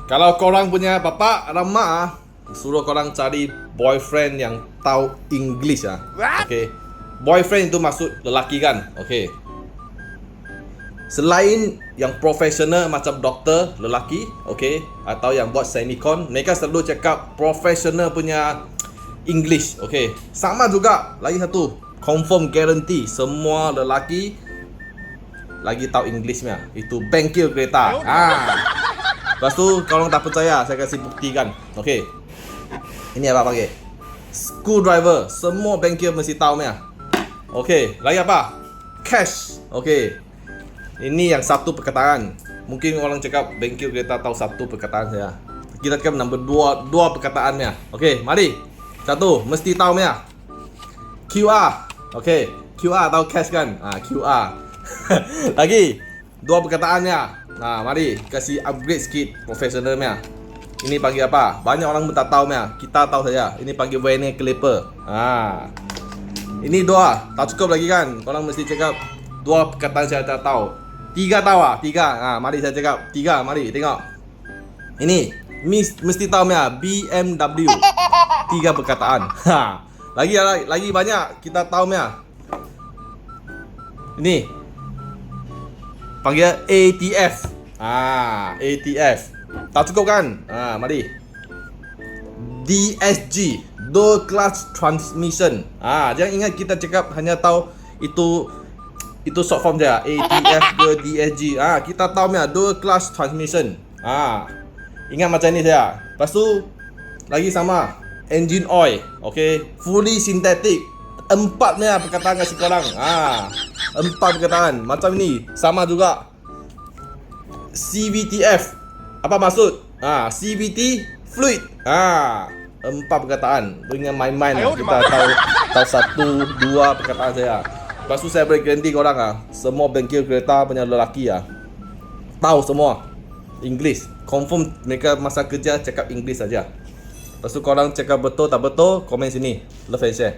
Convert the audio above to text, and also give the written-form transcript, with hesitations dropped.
Kalau korang punya bapa atau mak suruh korang cari boyfriend yang tahu English okay. Boyfriend itu maksud lelaki kan. Okay. Selain yang profesional macam doktor lelaki, okay, atau yang buat semicon, mereka selalu cakap profesional punya English, okay. Sama juga lagi satu, confirm guarantee semua lelaki lagi tahu Englishnya, itu bengkel kereta. Lepas tu kalau tak percaya, saya kasih buktikan. Okay. Ini apa pakai? Screwdriver, semua bengkel mesti tahu punya. Okay, lagi apa? Cash. Okay. Ini yang satu perkataan. Mungkin orang cakap bengkel kereta tahu satu perkataan saya. Kita cakap nombor dua perkataannya. Okay, mari. Satu, mesti tahu punya. QR. Okay, QR tahu cash kan? QR. Lagi dua perkataannya. Nah, mari kasih upgrade sikit profesionalnya. Ini panggil apa? Banyak orang pun tak tahu punya. Kita tahu saja. Ini panggil vernier caliper. Ini dua. Tak cukup lagi kan? Korang mesti cakap dua perkataan saya tak tahu. Tiga tahu tiga. Mari saya cakap tiga. Mari tengok. Ini mesti tahu punya BMW. Tiga perkataan. Lagi banyak kita tahu punya. Ini panggil ATF. ATF. Tak cukup kan? Mari. DSG, Dual Clutch Transmission. Jangan ingat kita cakap hanya tahu itu short form je. ATF ke DSG. Kita tahu punya Dual Clutch Transmission. Ingat macam ni saja. Lepas tu lagi sama engine oil. Okay, fully synthetic. Empat ni perkataan kasih korang. Empat perkataan macam ni. Sama juga CVTF. Apa maksud? CVT fluid. Empat perkataan. Dengan main-main kita tahu satu, dua perkataan saya. Lepas tu saya beri garanti korang semua bengkel kereta punya lelaki tahu semua English. Confirm mereka masa kerja cakap English saja. Lepas tu korang cakap betul tak betul, komen sini. Love and share.